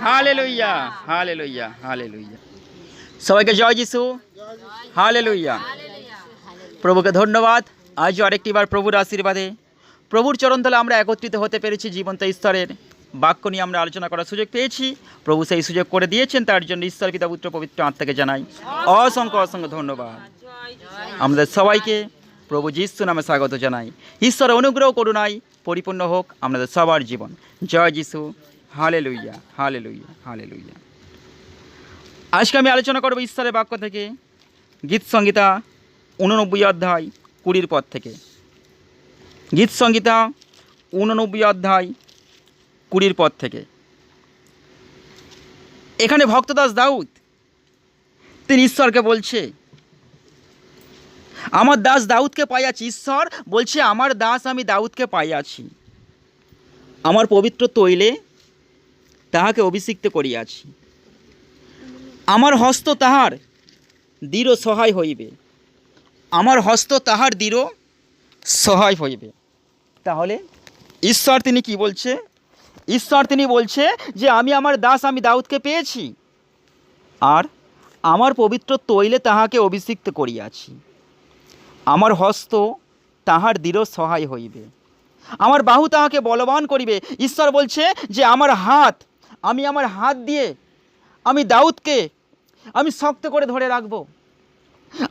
Hallelujah, hallelujah, hallelujah. সবাইকে জয় যিশু, hallelujah. প্রভুকে ধন্যবাদ। আজও আরেকটি বার প্রভুর আশীর্বাদে প্রভুর চরণতলে আমরা একত্রিত হতে পেরেছি। জীবন্ত ঈশ্বরের বাক্য নিয়ে আমরা আলোচনা করার সুযোগ পেয়েছি। প্রভু সেই সুযোগ করে দিয়েছেন, তার জন্য ঈশ্বর পিতা পুত্র পবিত্র আত্মাকে জানাই অসংখ্য অসংখ্য ধন্যবাদ। আমাদের সবাইকে প্রভু যিশু নামে স্বাগত জানাই। ঈশ্বর অনুগ্রহ করুণায় পরিপূর্ণ হোক আমাদের সবার জীবন। জয় যিশু, হালেলুয়া, হালেলুয়া, হালেলুয়া। আজকে আমি আলোচনা করব ঈশ্বরের বাক্য থেকে গীত সংহিতা 89 অধ্যায় 20 পদ থেকে। গীত সংহিতা 89 অধ্যায় 20 পদ থেকে। এখানে ভক্তদাস দাউদ তিনি ঈশ্বরকে বলছে, আমার দাস দাউদকে পাইয়াছি। ঈশ্বর বলছে, আমার দাস আমি দাউদকে পাইয়াছি, আমার পবিত্র তৈলে তাহাকে অভিষিক্ত করিয়াছি, আমার হস্ত তাহার দৃঢ় সহায় হইবে, আমার হস্ত তাহার দৃঢ় সহায় হইবে। তাহলে ঈশ্বর তিনি কি বলছে? ঈশ্বর তিনি বলছে যে আমি আমার দাস আমি দাউদকে পেয়েছি, আর আমার পবিত্র তৈলে তাহাকে অভিষিক্ত করিয়াছি, আমার হস্ত তাহার দৃঢ় সহায় হইবে, আমার বাহু তাহাকে বলবান করিবে। ঈশ্বর বলছে যে আমার হাত, আমি আমার হাত দিয়ে আমি দাউদকে আমি শক্ত করে ধরে রাখব,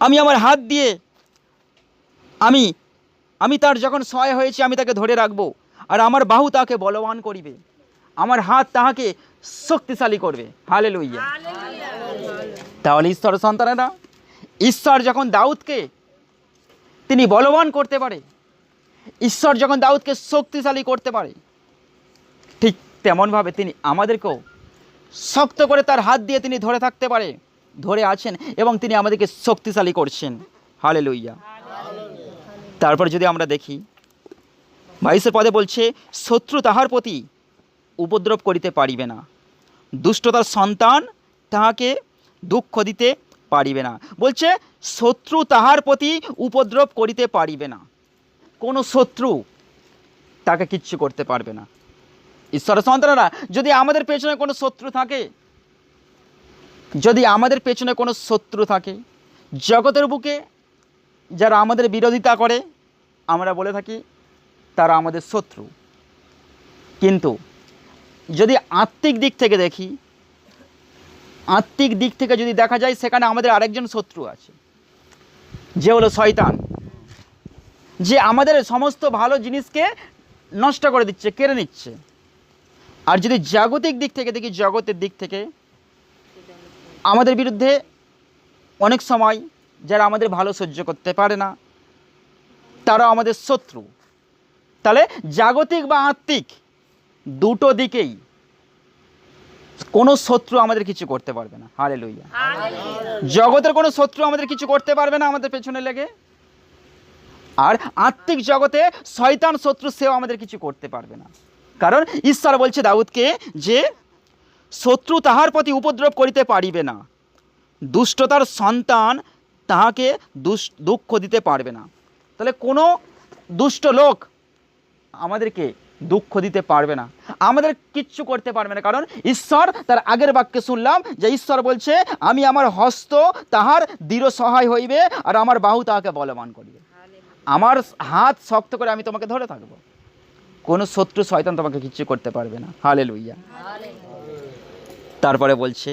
আমি আমার হাত দিয়ে আমি তার যখন সহায় হয়েছি আমি তাকে ধরে রাখব, আর আমার বাহু তাহাকে বলবান করিবে, আমার হাত তাহাকে শক্তিশালী করবে। হালেলুয়া। তাহলে ঈশ্বর সন্তানেরা, ঈশ্বর যখন দাউদকে তিনি বলবান করতে পারে, ঈশ্বর যখন দাউদকে শক্তিশালী করতে পারে, ঠিক তেমনভাবে তিনি আমাদেরকেও শক্ত করে তার হাত দিয়ে তিনি ধরে থাকতে পারে, ধরে আছেন, এবং তিনি আমাদেরকে শক্তিশালী করছেন। হালেলুয়া। তারপর যদি আমরা দেখি 22 পদে বলছে, শত্রু তাহার প্রতি উপদ্রব করিতে পারিবে না, দুষ্টতার সন্তান তাহাকে দুঃখ দিতে পারিবে না। বলছে শত্রু তাহার প্রতি উপদ্রব করিতে পারিবে না, কোনো শত্রু তাকে কিচ্ছু করতে পারবে না। ঈশ্বরের সন্তানেরা, যদি আমাদের পেছনে কোনো শত্রু থাকে, যদি আমাদের পেছনে কোনো শত্রু থাকে, জগতের বুকে যারা আমাদের বিরোধিতা করে, আমরা বলে থাকি তারা আমাদের শত্রু। কিন্তু যদি আত্মিক দিক থেকে দেখি, আত্মিক দিক থেকে যদি দেখা যায়, সেখানে আমাদের আরেকজন শত্রু আছে, যে হলো শয়তান, যে আমাদের সমস্ত ভালো জিনিসকে নষ্ট করে দিচ্ছে, কেড়ে নিচ্ছে। আর যদি জাগতিক দিক থেকে দেখি, জগতের দিক থেকে আমাদের বিরুদ্ধে অনেক সময় যারা আমাদের ভালো সহ্য করতে পারে না, তারা আমাদের শত্রু। তাহলে জাগতিক বা আত্মিক দুটো দিকেই কোনো শত্রু আমাদের কিছু করতে পারবে না। হালেলুয়া। জগতের কোনো শত্রু আমাদের কিছু করতে পারবে না আমাদের পেছনে লেগে, আর আত্মিক জগতে শয়তান শত্রু, সেও আমাদের কিছু করতে পারবে না। কারণ ঈশ্বর বলছে দাউদকে যে শত্রু তাহার প্রতি উপদ্রব করিতে পারিবে না, দুষ্টতার সন্তান তাহাকে দুঃখ দিতে পারবে না। তাহলে কোনো দুষ্ট লোক আমাদেরকে দুঃখ দিতে পারবে না, আমাদের কিচ্ছু করতে পারবে না। কারণ ঈশ্বর তার আগের বাক্যে শুনলাম যে ঈশ্বর বলছে, আমি আমার হস্ত তাহার দৃঢ় সহায় হইবে, আর আমার বাহু তাহাকে বলবান করিবে। আমার হাত শক্ত করে আমি তোমাকে ধরে থাকবো, কোনো শত্রু শয়তান তোমাকে কিচ্ছু করতে পারবে না। হালেলুয়া। তারপরে বলছে,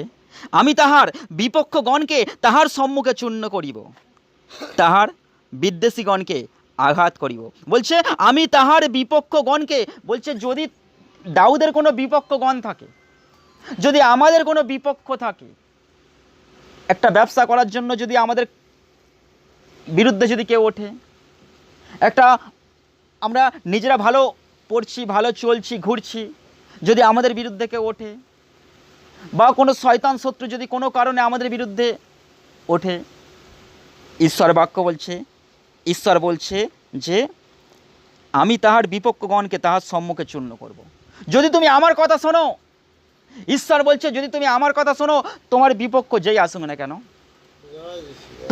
আমি তাহার বিপক্ষগণকে তাহার সম্মুখে চূর্ণ করিব, তাহার বিদ্বেষীগণকে আঘাত করিব। বলছে আমি তাহার বিপক্ষগণকে, বলছে যদি দাউদের কোনো বিপক্ষগণ থাকে, যদি আমাদের কোনো বিপক্ষ থাকে, একটা ব্যবসা করার জন্য যদি আমাদের বিরুদ্ধে যদি কেউ ওঠে, একটা আমরা নিজেরা ভালো পড়ছি, ভালো চলছি, ঘুরছি, যদি আমাদের বিরুদ্ধে কেউ ওঠে, বা কোনো শয়তান শত্রু যদি কোনো কারণে আমাদের বিরুদ্ধে ওঠে, ঈশ্বর বাক্য বলছে, ঈশ্বর বলছে যে আমি তাহার বিপক্ষগণকে তাহার সম্মুখে চূর্ণ করব। যদি তুমি আমার কথা শোনো, ঈশ্বর বলছে যদি তুমি আমার কথা শোনো, তোমার বিপক্ষ যেই আসুক না কেন,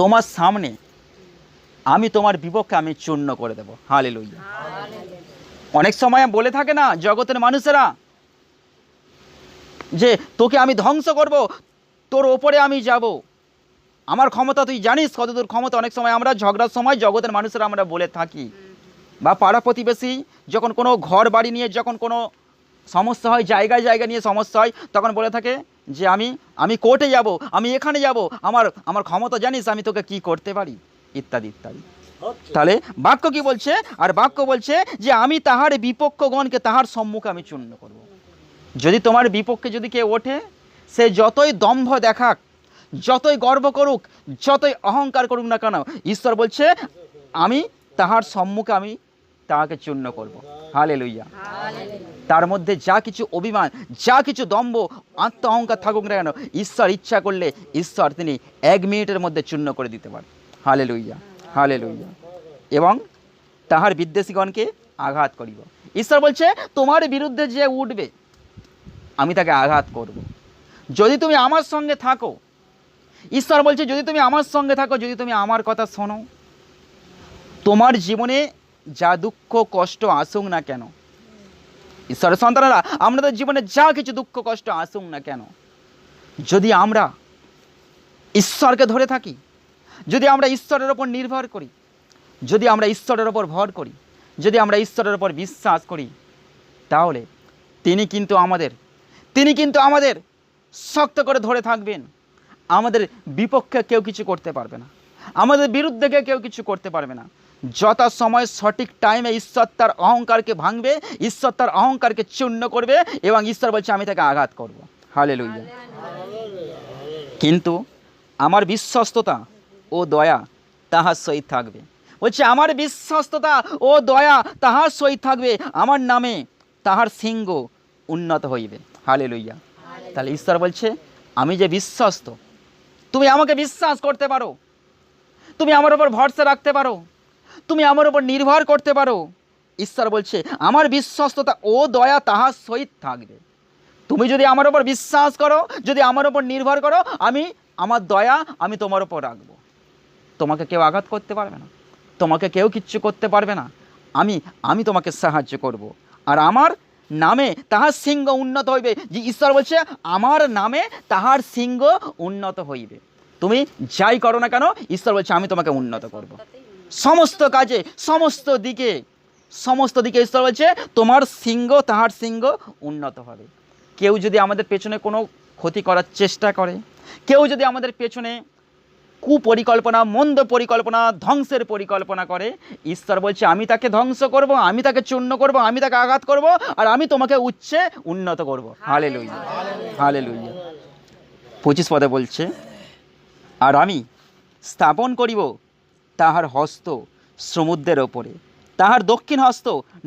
তোমার সামনে আমি তোমার বিপক্ষে আমি চূর্ণ করে দেব। হালেলুয়া। অনেক সময় বলে থাকে না জগতের মানুষেরা যে তোকে আমি ধ্বংস করব, তোর ওপরে আমি যাব, আমার ক্ষমতা তুই জানিস কতদূর ক্ষমতা। অনেক সময় আমরা ঝগড়ার সময় জগতের মানুষেরা আমরা বলে থাকি, বা পাড়া প্রতিবেশী যখন কোনো ঘর বাড়ি নিয়ে যখন কোনো সমস্যা হয়, জায়গায় জায়গা নিয়ে সমস্যা হয়, তখন বলে থাকে যে আমি কোর্টে যাব, আমি এখানে যাব, আমার ক্ষমতা জানিস, আমি তোকে কি করতে পারি, ইত্যাদি ইত্যাদি। তাহলে বাক্য কি বলছে? আর বাক্য বলছে যে আমি তাহার বিপক্ষগণকে তাহার সম্মুখে আমি চূর্ণ করব। যদি তোমার বিপক্ষে যদি কেউ ওঠে, সে যতই দম্ভ দেখাক, যতই গর্ব করুক, যতই অহংকার করুক না কেন, ঈশ্বর বলছে আমি তাহার সম্মুখে আমি তাহাকে চূর্ণ করব। হালেলুইয়া। তার মধ্যে যা কিছু অভিমান, যা কিছু দম্ভ, আত্ম অহংকার থাকুক না কেন, ঈশ্বর ইচ্ছা করলে ঈশ্বর তিনি 1 মিনিটের মধ্যে চূর্ণ করে দিতে পারেন। Hallelujah, hallelujah. এবং তাহার বিদ্বেষীগণকে আঘাত করিব। ঈশ্বর বলছে তোমার বিরুদ্ধে যে উঠবে আমি তাকে আঘাত করব। যদি তুমি আমার সঙ্গে থাকো, ঈশ্বর বলছে যদি তুমি আমার সঙ্গে থাকো, যদি তুমি আমার কথা শোনো, তোমার জীবনে যা দুঃখ কষ্ট আসুক না কেন, ঈশ্বরের সন্তানেরা আমাদের জীবনে যা কিছু দুঃখ কষ্ট আসুক না কেন, যদি আমরা ঈশ্বরকে ধরে থাকি, যদি আমরা ঈশ্বরের ওপর নির্ভর করি, যদি আমরা ঈশ্বরের ওপর ভর করি, যদি আমরা ঈশ্বরের ওপর বিশ্বাস করি, তাহলে তিনি কিন্তু আমাদের শক্ত করে ধরে থাকবেন। আমাদের বিপক্ষে কেউ কিছু করতে পারবে না, আমাদের বিরুদ্ধে কেউ কিছু করতে পারবে না। যথা সময় সঠিক টাইমে ঈশ্বর তার অহংকারকে ভাঙবে, ঈশ্বর তার অহংকারকে চূর্ণ করবে, এবং ঈশ্বর বলছে আমি তাকে আঘাত করব। হালেলুইয়া। কিন্তু আমার বিশ্বস্ততা ও দয়া তাহার সহিত থাকবে। বলছে আমার বিশ্বস্ততা ও দয়া তাহার সহিত থাকবে, আমার নামে তাহার সিংহ উন্নত হইবে। হালেলুইয়া। তাহলে ঈশ্বর বলছে আমি যে বিশ্বস্ত, তুমি আমাকে বিশ্বাস করতে পারো, তুমি আমার উপর ভরসা রাখতে পারো, তুমি আমার উপর নির্ভর করতে পারো। ঈশ্বর বলছে আমার বিশ্বস্ততা ও দয়া তাহার সহিত থাকবে। তুমি যদি আমার উপর বিশ্বাস করো, যদি আমার উপর নির্ভর করো, আমার দয়া আমি তোমার উপর রাখবো। তোমাকে কেউ আঘাত করতে পারবে না, তোমাকে কেউ কিচ্ছু করতে পারবে না। আমি তোমাকে সাহায্য করব। আর আমার নামে তাহার সিংহ উন্নত হইবে। যে ঈশ্বর বলছে আমার নামে তাহার সিংহ উন্নত হইবে। তুমি যাই করো না কেন, ঈশ্বর বলছে আমি তোমাকে উন্নত করব। সমস্ত কাজে, সমস্ত দিকে ঈশ্বর বলছে তোমার সিংহ, তাহার সিংহ উন্নত হবে। কেউ যদি আমাদের পেছনে কোনো ক্ষতি করার চেষ্টা করে, কেউ যদি আমাদের পেছনে কুপরিকল্পনা, মন্দ পরিকল্পনা, ধ্বংসের পরিকল্পনা করে, ঈশ্বর বলছে আমি তাকে ধ্বংস করব, আমি তাকে চূর্ণ করব, আমি তাকে আঘাত করব, আর আমি তোমাকে উচ্চে উন্নত করব। Hallelujah, hallelujah. 25 পদে বলছে আর আমি স্থাপন করিব তাহার হস্ত সমুদ্রের ওপরে, তাহার দক্ষিণ হস্ত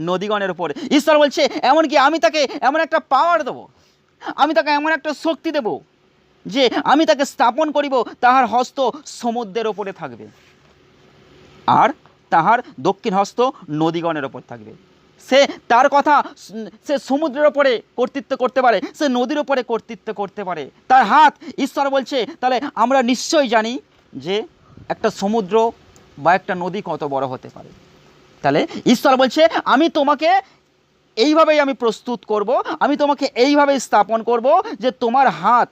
নদীগণের ওপরে। ঈশ্বর বলছে এমনকি আমি তাকে এমন একটা পাওয়ার দেবো, আমি তাকে এমন একটা শক্তি দেব যে আমি তাকে স্থাপন করিব, তাহার হস্ত সমুদ্রের ওপরে থাকবে, আর তাহার দক্ষিণ হস্ত নদীগণের ওপর থাকবে। সে তার কথা, সে সমুদ্রের ওপরে কর্তৃত্ব করতে পারে, সে নদীর ওপরে কর্তৃত্ব করতে পারে। তার হাত, ঈশ্বর বলছে তাহলে আমরা নিশ্চয়ই জানি যে একটা সমুদ্র বা একটা নদী কত বড় হতে পারে। তাহলে ঈশ্বর বলছে আমি তোমাকে এইভাবেই আমি প্রস্তুত করব, আমি তোমাকে এইভাবেই স্থাপন করব যে তোমার হাত,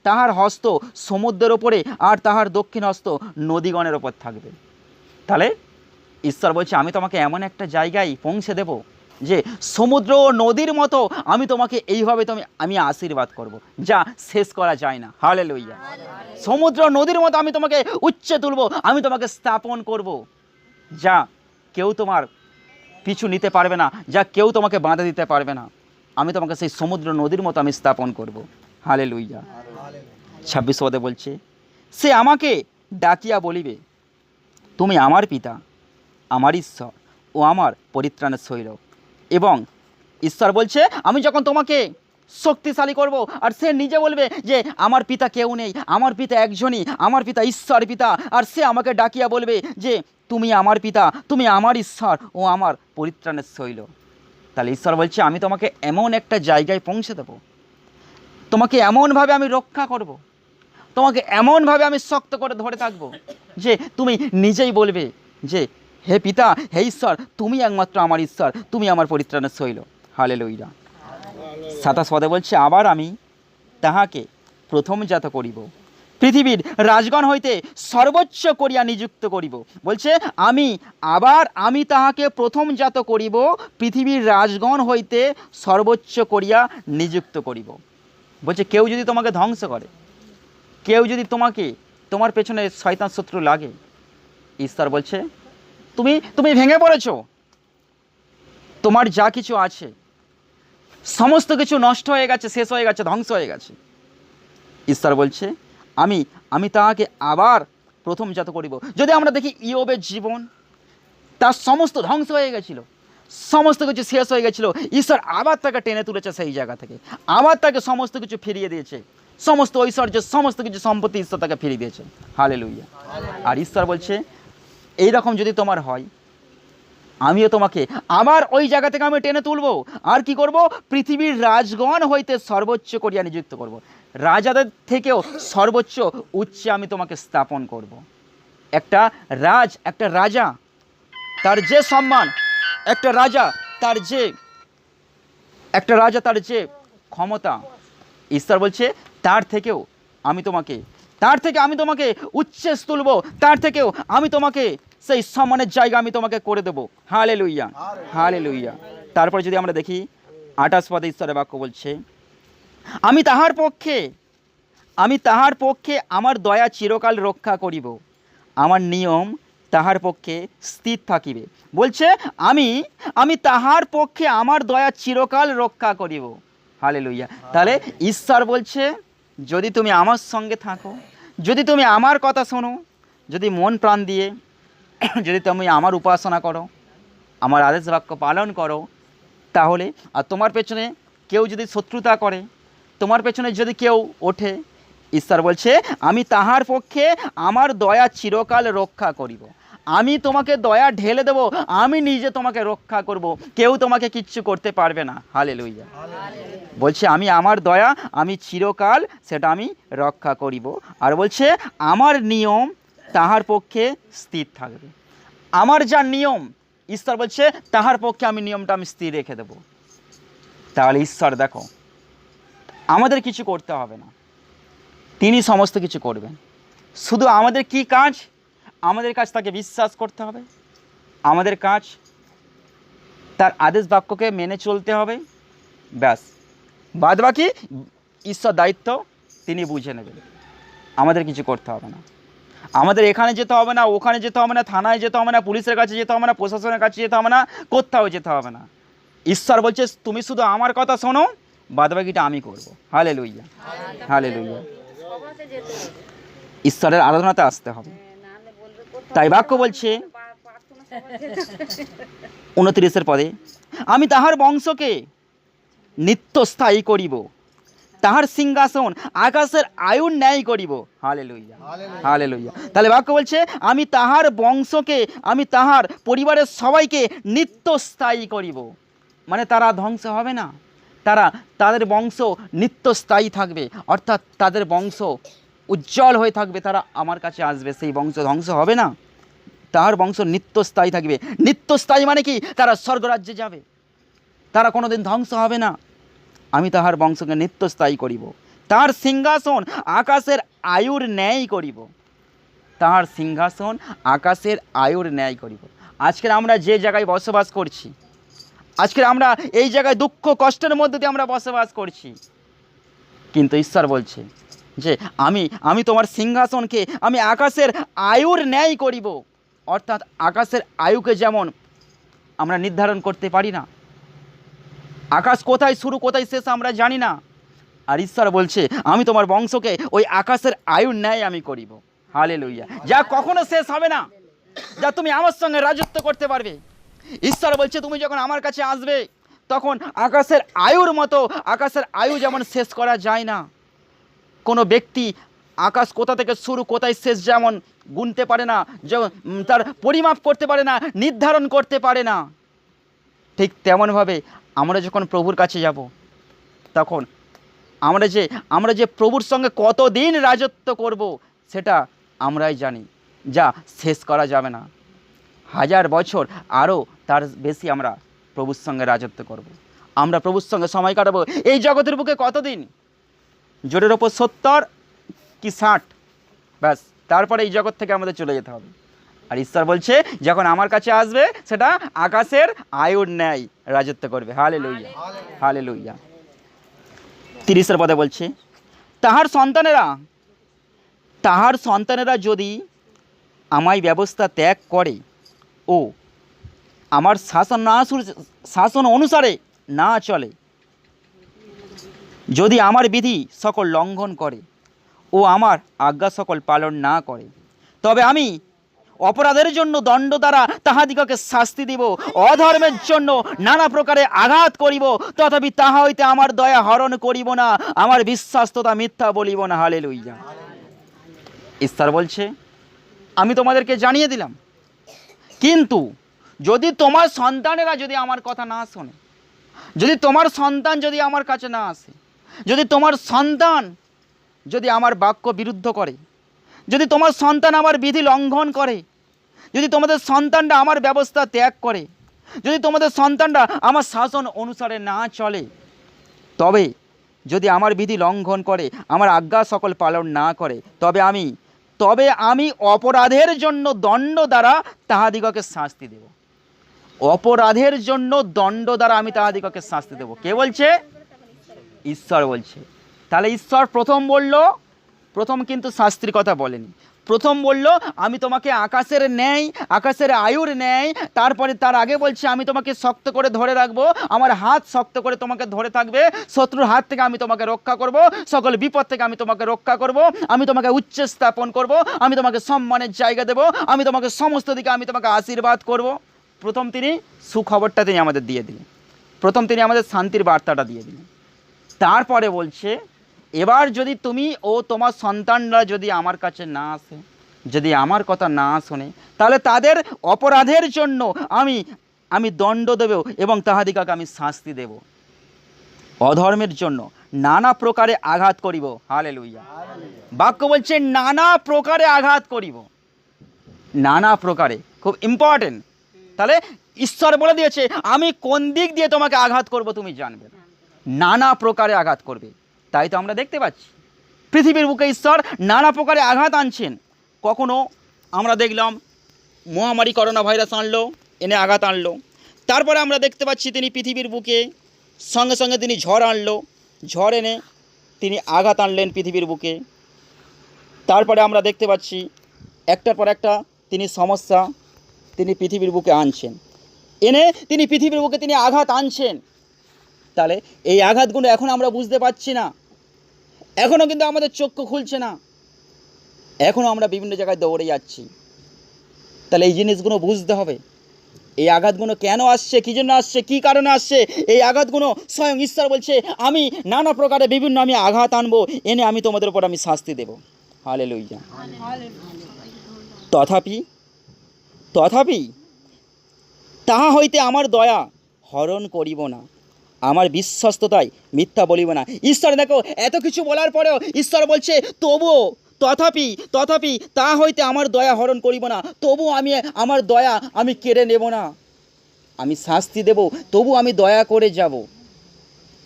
তাহার হস্ত সমুদ্রের ওপরে, আর তাহার দক্ষিণ হস্ত নদীগণের ওপর থাকবে। তাহলে ঈশ্বর বলছে আমি তোমাকে এমন একটা জায়গায় পৌঁছে দেব যে সমুদ্র নদীর মতো আমি তোমাকে এইভাবে আমি আশীর্বাদ করব, যা শেষ করা যায় না। হালেলুইয়া। সমুদ্র নদীর মতো আমি তোমাকে উচ্চে তুলব, আমি তোমাকে স্থাপন করব, যা কেউ তোমার পিছু নিতে পারবে না, যা কেউ তোমাকে বাঁধা দিতে পারবে না। আমি তোমাকে সেই সমুদ্র নদীর মতো আমি স্থাপন করব। হালেলুইয়া। 26 পদে বলছে সে আমাকে ডাকিয়া বলিবে তুমি আমার পিতা, আমার ঈশ্বর ও আমার পরিত্রাণের শৈল। এবং ঈশ্বর বলছে আমি যখন তোমাকে শক্তিশালী করব, আর সে নিজে বলবে যে আমার পিতা কেউ নেই, আমার পিতা একজনই, আমার পিতা ঈশ্বর পিতা, আর সে আমাকে ডাকিয়া বলবে যে তুমি আমার পিতা, তুমি আমার ঈশ্বর ও আমার পরিত্রাণের শৈল। তাহলে ঈশ্বর বলছে আমি তোমাকে এমন একটা জায়গায় পৌঁছে দেবো, তোমাকে এমনভাবে আমি রক্ষা করব, তোমাকে এমনভাবে আমি শক্ত করে ধরে থাকবো যে তুমি নিজেই বলবে যে হে পিতা, হে ঈশ্বর, তুমি একমাত্র আমার ঈশ্বর, তুমি আমার পরিত্রাণের শৈল। হালেলুইয়া। 27 পদে বলছে, আবার আমি তাহাকে প্রথমজাত করিব, পৃথিবীর রাজগণ হইতে সর্বোচ্চ করিয়া নিযুক্ত করিব। বলছে আমি তাহাকে প্রথমজাত করিব, পৃথিবীর রাজগণ হইতে সর্বোচ্চ করিয়া নিযুক্ত করিব। বলছে কেউ যদি তোমাকে ধ্বংস করে, কেউ যদি তোমার পেছনে শয়তান শত্রু লাগে, ঈশ্বর বলছে তুমি ভেঙে পড়েছো, তোমার যা কিছু আছে সমস্ত কিছু নষ্ট হয়ে গেছে, শেষ হয়ে গেছে, ধ্বংস হয়ে গেছে। ঈশ্বর বলছে আমি তাহাকে আবার প্রথমজাত করিব। যদি আমরা দেখি ইয়োবের জীবন, তার সমস্ত ধ্বংস হয়ে গেছিল, সমস্ত কিছু শেষ হয়ে গেছিল, ঈশ্বর আবার তাকে টেনে তুলেছে সেই জায়গা থেকে, আবার তাকে সমস্ত কিছু ফিরিয়ে দিয়েছে, সমস্ত ঐশ্বর্য, সমস্ত কিছু সম্পত্তি ঈশ্বর তাকে ফিরিয়ে দিয়েছে। হালেলুয়া। আর ঈশ্বর বলছে এইরকম যদি তোমার হয়, আমিও তোমাকে আবার ওই জায়গা থেকে আমি টেনে তুলবো, আর কি করব, পৃথিবীর রাজগণ হইতে সর্বোচ্চ করিয়া নিযুক্ত করব, রাজাদের থেকেও সর্বোচ্চ উচ্চে আমি তোমাকে স্থাপন করব। একটা রাজা তার যে সম্মান, একটা রাজা তার যে ক্ষমতা, ঈশ্বর বলছে তার থেকে আমি তোমাকে উচ্চে তুলব, তার থেকেও আমি তোমাকে সেই সম্মানের জায়গা আমি তোমাকে করে দেবো। Hallelujah, hallelujah. তারপরে যদি আমরা দেখি 28 পদে ঈশ্বরের বাক্য বলছে, আমি তাহার পক্ষে আমার দয়া চিরকাল রক্ষা করিব, আমার নিয়ম তাহার পক্ষে স্থির থাকিবে। বলছে আমি তাহার পক্ষে আমার দয়া চিরকাল রক্ষা করিব। হালেলুইয়া। তাহলে ঈশ্বর বলছে যদি তুমি আমার সঙ্গে থাকো, যদি তুমি আমার কথা শোনো, যদি মন প্রাণ দিয়ে যদি তুমি আমার উপাসনা করো, আমার আদেশ বাক্য পালন করো, তাহলে আর তোমার পেছনে কেউ যদি শত্রুতা করে, তোমার পেছনে যদি কেউ ওঠে, ঈশ্বর বলছে আমি তাহার পক্ষে আমার দয়া চিরকাল রক্ষা করিব, আমি তোমাকে দয়া ঢেলে দেব, আমি নিজে তোমাকে রক্ষা করব, কেউ তোমাকে কিচ্ছু করতে পারবে না। হালেলুইয়া। বলছে আমার দয়া আমি চিরকাল সেটা আমি রক্ষা করিব, আর বলছে আমার নিয়ম তাহার পক্ষে স্থির থাকবে। আমার যা নিয়ম, ঈশ্বর বলছে তাহার পক্ষে আমি নিয়মটা আমি স্থির রেখে দেব। তাহলে ঈশ্বর দেখো, আমাদের কিছু করতে হবে না, তিনি সমস্ত কিছু করবেন। শুধু আমাদের কি কাজ? আমাদের কাজ তাকে বিশ্বাস করতে হবে, আমাদের কাজ তার আদেশ বাক্যকে মেনে চলতে হবে, ব্যাস। বাদ বাকি ঈশ্বর দায়িত্ব তিনি বুঝে নেবেন, আমাদের কিছু করতে হবে না। আমাদের এখানে যেতে হবে না, ওখানে যেতে হবে না, থানায় যেতে হবে না, পুলিশের কাছে যেতে হবে না, প্রশাসনের কাছে যেতে হবে না, কোথাও যেতে হবে না। ঈশ্বর বলছে তুমি শুধু আমার কথা শোনো, বাদ বাকিটা আমি করবো। Hallelujah, hallelujah. ঈশ্বরের আরাধনাতে আসতে হবে। তাই বাক্য বলছে 29 পদে, আমি তাহার বংশকে নিত্যস্থায়ী করিব, তাহার সিংহাসন আকাশের আয়ুর ন্যায় করিব। Hallelujah, hallelujah. তাহলে বাক্য বলছে আমি তাহার বংশকে, আমি তাহার পরিবারের সবাইকে নিত্যস্থায়ী করিব, মানে তারা ধ্বংস হবে না, তাদের বংশ নিত্যস্থায়ী থাকবে, অর্থাৎ তাদের বংশ উজ্জ্বল হয়ে থাকবে, তারা আমার কাছে আসবে, সেই বংশ ধ্বংস হবে না, তাহার বংশ নিত্যস্থায়ী থাকবে। নিত্যস্থায়ী মানে কি? তারা স্বর্গরাজ্যে যাবে, তারা কোনোদিন ধ্বংস হবে না। আমি তাহার বংশকে নিত্যস্থায়ী করিব, তাহার সিংহাসন আকাশের আয়ুর ন্যায় করিব, তাহার সিংহাসন আকাশের আয়ুর ন্যায় করিব। আজকের আমরা যে জায়গায় বসবাস করছি, আজকের আমরা এই জায়গায় দুঃখ কষ্টের মধ্যে দিয়ে আমরা বসবাস করছি, কিন্তু ঈশ্বর বলছে যে আমি তোমার সিংহাসনকে আমি আকাশের আয়ুর ন্যায় করিব। অর্থাৎ আকাশের আয়ুকে যেমন আমরা নির্ধারণ করতে পারি না, আকাশ কোথায় শুরু কোথায় শেষ আমরা জানি না, আর ঈশ্বর বলছে আমি তোমার বংশকে ওই আকাশের আয়ুর ন্যায় আমি করিব। হালেলুইয়া। যা কখনো শেষ হবে না, যা তুমি আমার সঙ্গে রাজত্ব করতে পারবে। ঈশ্বর বলছে তুমি যখন আমার কাছে আসবে, তখন আকাশের আয়ুর মতো, আকাশের আয়ু যেমন শেষ করা যায় না, কোনো ব্যক্তি আকাশ কোথা থেকে শুরু কোথায় শেষ যেমন গুনতে পারে না, তার পরিমাপ করতে পারে না, নির্ধারণ করতে পারে না, ঠিক তেমনভাবে আমরা যখন প্রভুর কাছে যাব, তখন আমরা যে প্রভুর সঙ্গে কতদিন রাজত্ব করব সেটা আমরাই জানি, যা শেষ করা যাবে না। 1000 বছর আরও তার বেশি আমরা প্রভুর সঙ্গে রাজত্ব করব। আমরা প্রভুর সঙ্গে সময় কাটাবো এই জগতের বুকে কতদিন? জোরের ওপর 70 কি 60, ব্যাস, তারপরে এই জগৎ থেকে আমাদের চলে যেতে হবে। আর ঈশ্বর বলছে যখন আমার কাছে আসবে সেটা আকাশের আয়ুর ন্যায় রাজত্ব করবে। Hallelujah, hallelujah. 30 পদে বলছে, তাহার সন্তানেরা যদি আমায় ব্যবস্থা ত্যাগ করে ও আমার শাসন অনুসারে না চলে, যদি আমার বিধি সকল লঙ্ঘন করে ও আমার আজ্ঞা সকল পালন না করে, তবে আমি অপরাধের জন্য দণ্ড দ্বারা তাহাদিগকে শাস্তি দিব, অধর্মের জন্য নানা প্রকারে আঘাত করিব, তথাপি তাহা হইতে আমার দয়া হরণ করিব না, আমার বিশ্বাস্ততা মিথ্যা বলিব না। হালেলুইয়া। ঈশ্বর বলছে আমি তোমাদেরকে জানিয়ে দিলাম, কিন্তু যদি তোমার সন্তানেরা যদি আমার কথা না শোনে, যদি তোমার সন্তান যদি আমার কাছে না আসে, যদি তোমার সন্তান যদি আমার বাক্য বিরুদ্ধ করে, যদি তোমার সন্তান আমার বিধি লঙ্ঘন করে, যদি তোমাদের সন্তানরা আমার ব্যবস্থা ত্যাগ করে, যদি তোমাদের সন্তানরা আমার শাসন অনুসারে না চলে, তবে যদি আমার বিধি লঙ্ঘন করে, আমার আজ্ঞা সকল পালন না করে, তবে আমি অপরাধের জন্য দণ্ড দ্বারা তাহাদিগকে শাস্তি দেব। অপরাধের জন্য দণ্ড দ্বারা আমি তাহাদিগকে শাস্তি দেব। কে বলছে? ঈশ্বর বলছে। তাহলে ঈশ্বর প্রথম কিন্তু শাস্তির কথা বলেনি। প্রথম বলল আমি তোমাকে আকাশের ন্যায়, আকাশের আয়ুর ন্যায়, তারপরে তার আগে বলছে আমি তোমাকে শক্ত করে ধরে রাখবো, আমার হাত শক্ত করে তোমাকে ধরে থাকবে, শত্রুর হাত থেকে আমি তোমাকে রক্ষা করব, সকল বিপদ থেকে আমি তোমাকে রক্ষা করব, আমি তোমাকে উচ্চ স্থাপন করব, আমি তোমাকে সম্মানের জায়গা দেব, আমি তোমাকে সমস্ত দিকে আমি তোমাকে আশীর্বাদ করব। প্রথম তিনি সুখবরটা তিনি আমাদের দিয়ে দিলেন, প্রথম তিনি আমাদের শান্তির বার্তাটা দিয়ে দিলেন। তারপরে বলছে এবার যদি তুমি ও তোমার সন্তানরা যদি আমার কাছে না আসে, যদি আমার কথা না শোনে, তাহলে তাদের অপরাধের জন্য আমি দণ্ড দেব এবং তাহাদিগকে আমি শাস্তি দেব, অধর্মের জন্য নানা প্রকারে আঘাত করিব। হালেলুইয়া। বাক্য বলছে নানা প্রকারে আঘাত করিব, নানা প্রকারে, খুব ইম্পর্টেন্ট। তাহলে ঈশ্বর বলে দিয়েছে আমি কোন দিক দিয়ে তোমাকে আঘাত করব তুমি জানবে না, নানা প্রকারে আঘাত করবে। তাই তো আমরা দেখতে পাচ্ছি পৃথিবীর বুকে ঈশ্বর নানা প্রকারে আঘাত আনছেন। কখনো আমরা দেখলাম মহামারী করোনা ভাইরাস আনলো, এনে আঘাত আনলো। তারপরে আমরা দেখতে পাচ্ছি তিনি পৃথিবীর বুকে সঙ্গে সঙ্গে তিনি ঝড় আনলো, ঝড় এনে তিনি আঘাত আনলেন পৃথিবীর বুকে। তারপরে আমরা দেখতে পাচ্ছি একটার পর একটা তিনি সমস্যা তিনি পৃথিবীর বুকে আনছেন, এনে তিনি পৃথিবীর বুকে তিনি আঘাত আনছেন। তাহলে এই আঘাতগুলো এখন আমরা বুঝতে পারছি না, এখনও কিন্তু আমাদের চক্ষু খুলছে না, এখনও আমরা বিভিন্ন জায়গায় দৌড়ে যাচ্ছি। তাহলে এই জিনিসগুলো বুঝতে হবে, এই আঘাতগুলো কেন আসছে, কী জন্য আসছে, কী কারণে আসছে। এই আঘাতগুলো স্বয়ং ঈশ্বর বলছে আমি নানা প্রকারে বিভিন্ন আমি আঘাত আনবো, এনে আমি তোমাদের উপর আমি শাস্তি দেব। হালেলুইয়া। তথাপি তাহা হইতে আমার দয়া হরণ করিব না, আমার বিশ্বস্ততায় মিথ্যা বলিব না। ঈশ্বর দেখো এত কিছু বলার পরেও ঈশ্বর বলছে তথাপি তা হইতে আমার দয়া হরণ করিব না, তবু আমি আমার দয়া আমি কেড়ে নেব না, আমি শাস্তি দেব, তবু আমি দয়া করে যাব।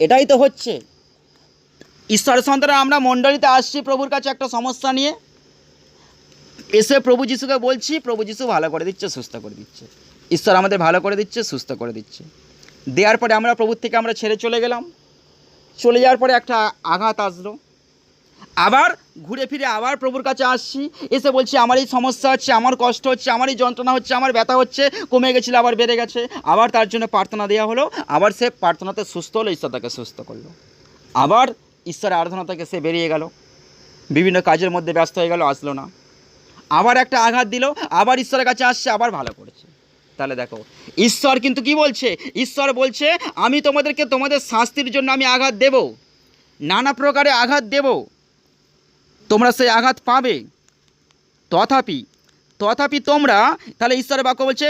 এটাই তো হচ্ছে। ঈশ্বরের সন্তানরা আমরা মণ্ডলীতে আসছি প্রভুর কাছে একটা সমস্যা নিয়ে, এসে প্রভু যিশুকে বলছি, প্রভু যিশু ভালো করে দিচ্ছে, সুস্থ করে দিচ্ছে। ঈশ্বর আমাদের ভালো করে দিচ্ছে, সুস্থ করে দিচ্ছে। দেওয়ার পরে আমরা প্রভুর থেকে আমরা ছেড়ে চলে গেলাম, চলে যাওয়ার পরে একটা আঘাত আসলো, আবার ঘুরে ফিরে আবার প্রভুর কাছে আসছি, এসে বলছি আমার এই সমস্যা হচ্ছে, আমার কষ্ট হচ্ছে, আমার এই যন্ত্রণা হচ্ছে, আমার ব্যথা হচ্ছে, কমে গেছিলো আবার বেড়ে গেছে, আবার তার জন্য প্রার্থনা দেওয়া হলো, আবার সে প্রার্থনাতে সুস্থ হলো, ঈশ্বর তাকে সুস্থ করলো। আবার ঈশ্বরের আরাধনা থেকে সে বেরিয়ে গেল, বিভিন্ন কাজের মধ্যে ব্যস্ত হয়ে গেল, আসলো না। আবার একটা আঘাত দিল, আবার ঈশ্বরের কাছে আসছে, আবার ভালো করেছে। তাহলে দেখো ঈশ্বর কিন্তু কি বলছে, ঈশ্বর বলছে আমি তোমাদেরকে তোমাদের শাস্তির জন্য আমি আঘাত দেব, নানা প্রকারে আঘাত দেব, তোমরা সেই আঘাত পাবে। তথাপি তোমরা, তাহলে ঈশ্বরের বাক্য বলছে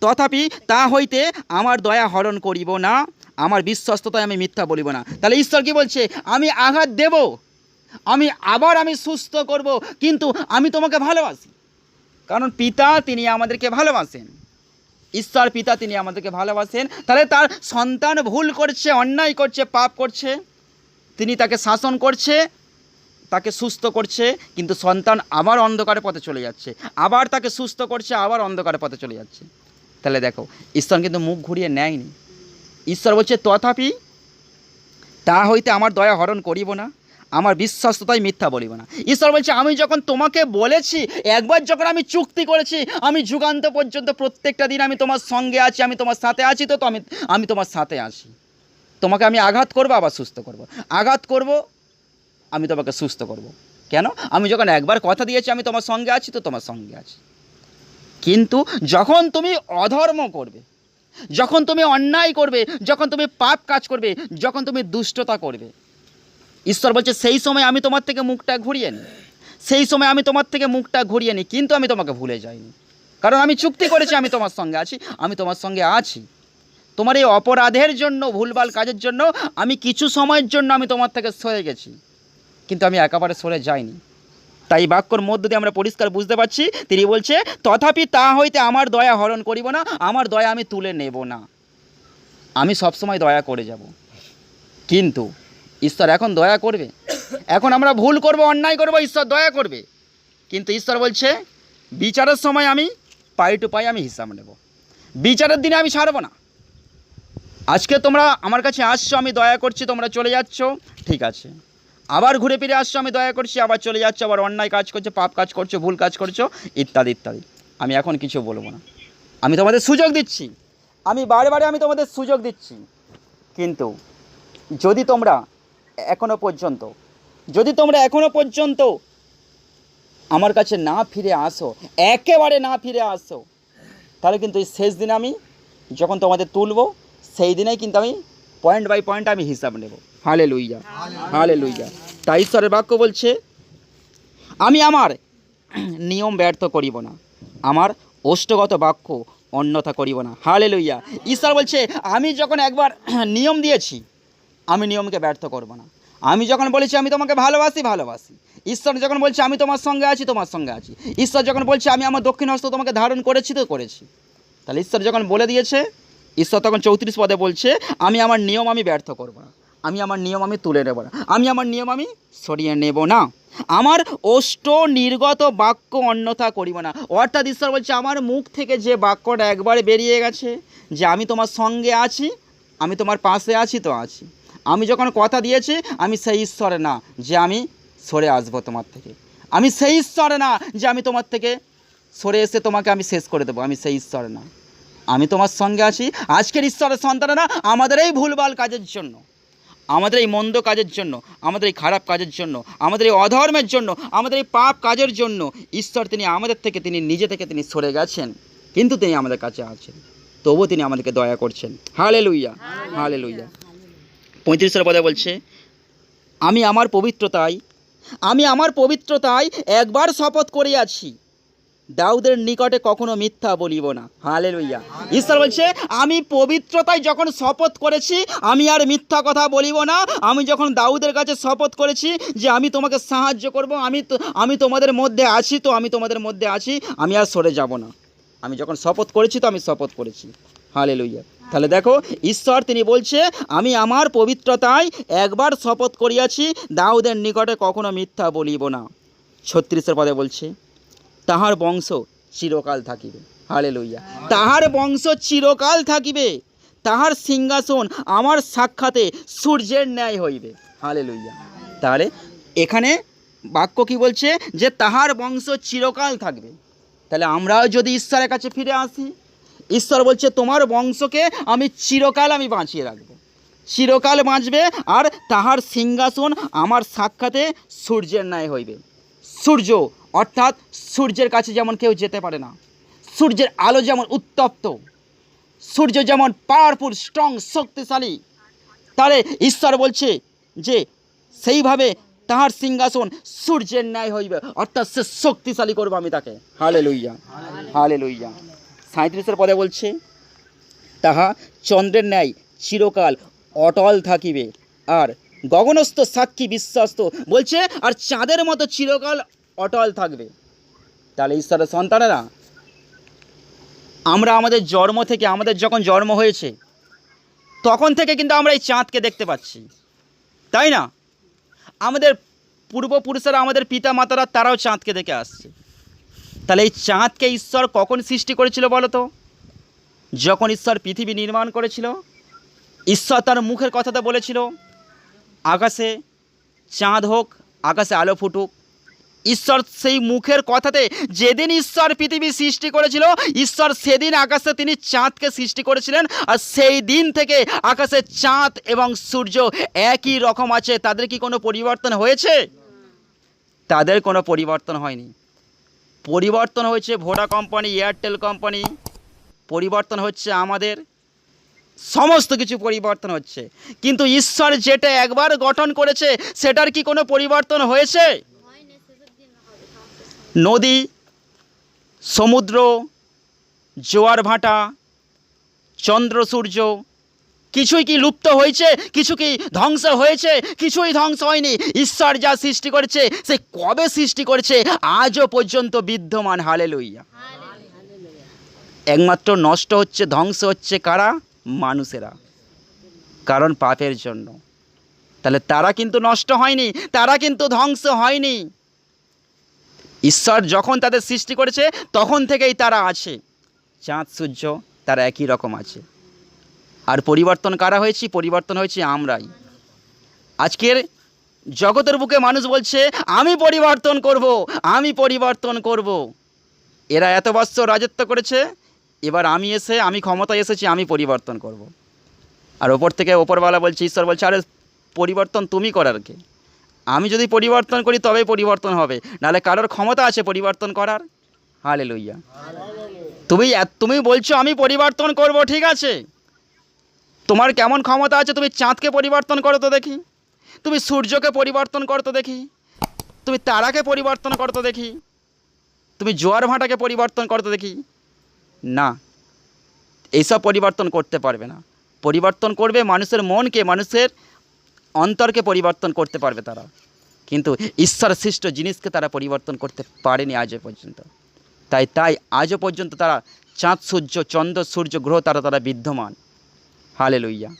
তথাপি তা হইতে আমার দয়া হরণ করিব না, আমার বিশ্বস্ততায় আমি মিথ্যা বলিব না। তাহলে ঈশ্বর কি বলছে, আমি আঘাত দেব, আমি সুস্থ করব, কিন্তু আমি তোমাকে ভালোবাসি, কারণ পিতা তিনি আমাদেরকে ভালোবাসেন। ঈশ্বর পিতা তিনি আমাদেরকে ভালোবাসেন, তাহলে তার সন্তান ভুল করছে, অন্যায় করছে, পাপ করছে, তিনি তাকে শাসন করছে, তাকে সুস্থ করছে, কিন্তু সন্তান আবার অন্ধকারের পথে চলে যাচ্ছে, আবার তাকে সুস্থ করছে, আবার অন্ধকারের পথে চলে যাচ্ছে। তাহলে দেখো ঈশ্বর কিন্তু মুখ ঘুরিয়ে নেয়নি। ঈশ্বর বলছে তথাপি তা হইতে আমার দয়া হরণ করিব না, আমার বিশ্বস্ততাই মিথ্যা বলিব না। ঈশ্বর বলছে আমি যখন তোমাকে বলেছি, একবার যখন আমি চুক্তি করেছি, আমি যুগান্ত পর্যন্ত প্রত্যেকটা দিন আমি তোমার সঙ্গে আছি, আমি তোমার সাথে আছি, তো আমি তোমার সাথে আছি। তোমাকে আমি আঘাত করবো, আবার সুস্থ করব, আঘাত করব, আমি তোমাকে সুস্থ করব। কেন? আমি যখন একবার কথা দিয়েছি আমি তোমার সঙ্গে আছি, তো তোমার সঙ্গে আছি। কিন্তু যখন তুমি অধর্ম করবে, যখন তুমি অন্যায় করবে, যখন তুমি পাপ কাজ করবে, যখন তুমি দুষ্টতা করবে, ঈশ্বর বলছে সেই সময় আমি তোমার থেকে মুখটা ঘুরিয়ে নিই, সেই সময় আমি তোমার থেকে মুখটা ঘুরিয়ে নিই, কিন্তু আমি তোমাকে ভুলে যাইনি, কারণ আমি চুক্তি করেছি আমি তোমার সঙ্গে আছি, আমি তোমার সঙ্গে আছি। তোমার এই অপরাধের জন্য, ভুলভাল কাজের জন্য আমি কিছু সময়ের জন্য আমি তোমার থেকে সরে গেছি, কিন্তু আমি একেবারে সরে যাইনি। তাই বাক্যর মধ্য দিয়ে আমরা পরিষ্কার বুঝতে পারছি, তিনি বলছে তথাপি তা হইতে আমার দয়া হরণ করিব না, আমার দয়া আমি তুলে নেব না, আমি সবসময় দয়া করে যাব। কিন্তু ঈশ্বর এখন দয়া করবে, এখন আমরা ভুল করব, অন্যায় করব, ঈশ্বর দয়া করবে, কিন্তু ঈশ্বর বলছে বিচারের সময় আমি পাই টু পাই আমি হিসাব নেব, বিচারের দিনে আমি ছাড়বো না। আজকে তোমরা আমার কাছে আসছো, আমি দয়া করছি, তোমরা চলে যাচ্ছ, ঠিক আছে, আবার ঘুরে ফিরে আসছো, আমি দয়া করছি, আবার চলে যাচ্ছ, আবার অন্যায় কাজ করছো, পাপ কাজ করছো, ভুল কাজ করছো, ইত্যাদি ইত্যাদি। আমি এখন কিছু বলবো না, আমি তোমাদের সুযোগ দিচ্ছি, আমি বারে বারে আমি তোমাদের সুযোগ দিচ্ছি, কিন্তু যদি তোমরা এখনো পর্যন্ত আমার কাছে না ফিরে আসো, একেবারে না ফিরে আসো, তাহলে কিন্তু এই শেষ দিনে আমি যখন তোমাদের তুলবো, সেই দিনেই কিন্তু আমি পয়েন্ট বাই পয়েন্ট আমি হিসাব নেব। Hallelujah, hallelujah. তাই ঈশ্বরের বাক্য বলছে আমি আমার নিয়ম ব্যর্থ করিব না, আমার ওষ্ঠগত বাক্য অন্যথা করিব না। হালেলুইয়া। ঈশ্বর বলছে আমি যখন একবার নিয়ম দিয়েছি, আমি নিয়মকে ব্যর্থ করব না। আমি যখন বলেছি আমি তোমাকে ভালোবাসি, ঈশ্বর যখন বলছে আমি তোমার সঙ্গে আছি, তোমার সঙ্গে আছি, ঈশ্বর যখন বলছে আমি আমার দক্ষিণ হস্ত তোমাকে ধারণ করেছি, তো করেছি। তাহলে ঈশ্বর যখন বলে দিয়েছে, ঈশ্বর তখন 34 পদে বলছে আমি আমার নিয়ম আমি ব্যর্থ করব না, আমি আমার নিয়ম আমি তুলে নেব না, আমি আমার নিয়ম আমি সরিয়ে নেব না, আমার ওষ্ঠ নির্গত বাক্য অন্যথা করিব না। অর্থাৎ ঈশ্বর বলছে আমার মুখ থেকে যে বাক্যটা একবারে বেরিয়ে গেছে যে আমি তোমার সঙ্গে আছি, আমি তোমার পাশে আছি, তো আছি, আমি যখন কথা দিয়েছি, আমি সেই ঈশ্বরে না যে আমি সরে আসবো তোমার থেকে, আমি সেই ঈশ্বরে না যে আমি তোমার থেকে সরে এসে তোমাকে আমি শেষ করে দেবো, আমি সেই ঈশ্বরে না, আমি তোমার সঙ্গে আছি। আজকের ঈশ্বরের সন্তানেরা আমাদের এই ভুলভাল কাজের জন্য, আমাদের এই মন্দ কাজের জন্য, আমাদের এই খারাপ কাজের জন্য, আমাদের এই অধর্মের জন্য, আমাদের এই পাপ কাজের জন্য ঈশ্বর তিনি আমাদের থেকে, তিনি নিজে থেকে তিনি সরে গেছেন, কিন্তু তিনি আমাদের কাছে আছেন, তবুও তিনি আমাদেরকে দয়া করছেন। Hallelujah, hallelujah. 35 পদে বলছে আমি আমার পবিত্রতায় একবার শপথ করিয়াছি, দাউদের নিকটে কখনো মিথ্যা বলিব না। হালেলুইয়া। ঈশ্বর বলছে আমি পবিত্রতায় যখন শপথ করেছি, আমি আর মিথ্যা কথা বলিব না। আমি যখন দাউদের কাছে শপথ করেছি যে আমি তোমাকে সাহায্য করব, আমি তোমাদের মধ্যে আছি, তো আমি তোমাদের মধ্যে আছি, আমি আর সরে যাব না। আমি যখন শপথ করেছি, তো আমি শপথ করেছি। হালেলুইয়া। তাহলে দেখো ঈশ্বর তিনি বলছে আমি আমার পবিত্রতায় একবার শপথ করিয়াছি, দাউদের নিকটে কখনো মিথ্যা বলিব না। 36 পদে বলছে তাহার বংশ চিরকাল থাকিবে। হালেলুইয়া। তাহার বংশ চিরকাল থাকিবে, তাহার সিংহাসন আমার সাক্ষাতে সূর্যের ন্যায় হইবে। হালেলুইয়া। তাহলে এখানে বাক্য কি বলছে যে তাহার বংশ চিরকাল থাকবে। তাহলে আমরাও যদি ঈশ্বরের কাছে ফিরে আসি, ঈশ্বর বলছে তোমার বংশকে আমি চিরকাল আমি বাঁচিয়ে রাখবো, চিরকাল বাঁচবে, আর তাহার সিংহাসন আমার সাক্ষাতে সূর্যের ন্যায় হইবে। সূর্য অর্থাৎ সূর্যের কাছে যেমন কেউ যেতে পারে না, সূর্যের আলো যেমন উত্তপ্ত, সূর্য যেমন পাওয়ারফুল, স্ট্রং, শক্তিশালী, তাহলে ঈশ্বর বলছে যে সেইভাবে তাহার সিংহাসন সূর্যের ন্যায় হইবে, অর্থাৎ সে শক্তিশালী করবো আমি তাকে। Hallelujah, hallelujah. 37 পদে বলছে তাহা চন্দ্রের ন্যায় চিরকাল অটল থাকিবে, আর গগনস্থ সাক্ষী বিশ্বস্ত, বলছে আর চাঁদের মতো চিরকাল অটল থাকবে। তাহলে ঈশ্বরের সন্তানেরা আমরা আমাদের জন্ম থেকে, আমাদের যখন জন্ম হয়েছে তখন থেকে কিন্তু আমরা এই চাঁদকে দেখতে পাচ্ছি, তাই না? আমাদের পূর্বপুরুষেরা, আমাদের পিতা মাতারা, তারাও চাঁদকে দেখে আসছে। তাহলে এই চাঁদকে ঈশ্বর কখন সৃষ্টি করেছিল বলো তো? যখন ঈশ্বর পৃথিবী নির্মাণ করেছিল, ঈশ্বর তার মুখের কথাতে বলেছিল আকাশে চাঁদ হোক, আকাশে আলো ফুটুক। ঈশ্বর সেই মুখের কথাতে যেদিন ঈশ্বর পৃথিবী সৃষ্টি করেছিল, ঈশ্বর সেদিন আকাশে তিনি চাঁদকে সৃষ্টি করেছিলেন। আর সেই দিন থেকে আকাশে চাঁদ এবং সূর্য একই রকম আছে। তাদের কি কোনো পরিবর্তন হয়েছে? তাদের কোনো পরিবর্তন হয়নি। পরিবর্তন হয়েছে ভোডা কোম্পানি, এয়ারটেল কোম্পানি, পরিবর্তন হচ্ছে আমাদের, সমস্ত কিছু পরিবর্তন হচ্ছে। কিন্তু ঈশ্বর যেটা একবার গঠন করেছে সেটার কি কোনো পরিবর্তন হয়েছে? নদী, সমুদ্র, জোয়ার ভাটা, চন্দ্র সূর্য কিছুই কি লুপ্ত হয়েছে? কিছু কি ধ্বংস হয়েছে? কিছুই ধ্বংস হয়নি। ঈশ্বর যা সৃষ্টি করেছে সে কবে সৃষ্টি করেছে আজও পর্যন্ত বিদ্যমান। হালেলুইয়া। একমাত্র নষ্ট হচ্ছে, ধ্বংস হচ্ছে কারা? মানুষেরা, কারণ পাপের জন্য। তাহলে তারা কিন্তু নষ্ট হয়নি, তারা কিন্তু ধ্বংস হয়নি। ঈশ্বর যখন তাদের সৃষ্টি করেছে তখন থেকেই তারা আছে। চাঁদ সূর্য তারা একই রকম আছে। আর পরিবর্তন কারা হয়েছি? পরিবর্তন হয়েছি আমরাই। আজকের জগতের বুকে মানুষ বলছে আমি পরিবর্তন করব, আমি পরিবর্তন করব। এরা এত বৎসর রাজত্ব করেছে, এবার আমি ক্ষমতায় এসেছি, আমি পরিবর্তন করব। আর ওপর থেকে ওপরওয়ালা বলছে, ঈশ্বর বলছে আরে পরিবর্তন তুমি করার কে? আমি যদি পরিবর্তন করি তবেই পরিবর্তন হবে, নাহলে কারোর ক্ষমতা আছে পরিবর্তন করার? হালেলুইয়া। তুমি বলছো আমি পরিবর্তন করব, ঠিক আছে, তোমার কেমন ক্ষমতা আছে? তুমি চাঁদকে পরিবর্তন করো তো দেখি, তুমি সূর্যকে পরিবর্তন করো তো দেখি, তুমি তারাকে পরিবর্তন করো তো দেখি, তুমি জোয়ার ভাটাকে পরিবর্তন করো তো দেখি। না, এইসব পরিবর্তন করতে পারবে না। পরিবর্তন করবে মানুষের মনকে, মানুষের অন্তরকে পরিবর্তন করতে পারবে তারা, কিন্তু ঈশ্বর সৃষ্ট জিনিসকে তারা পরিবর্তন করতে পারেনি আজও পর্যন্ত। তাই আজও পর্যন্ত তারা চাঁদ সূর্য, চন্দ্র সূর্য গ্রহ তারা বিদ্যমান। হালেলুইয়া।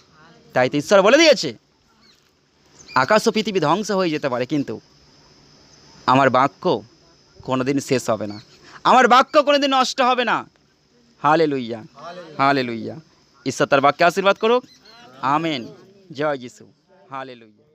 তাই তো ঈশ্বর বলে দিয়েছে আকাশ ও পৃথিবী ধ্বংস হয়ে যেতে পারে, কিন্তু আমার বাক্য কোনোদিন শেষ হবে না, আমার বাক্য কোনোদিন নষ্ট হবে না। Hallelujah, hallelujah. ঈশ্বর তার বাক্যে আশীর্বাদ করুক। আমেন। জয় যিশু। হালেলুইয়া।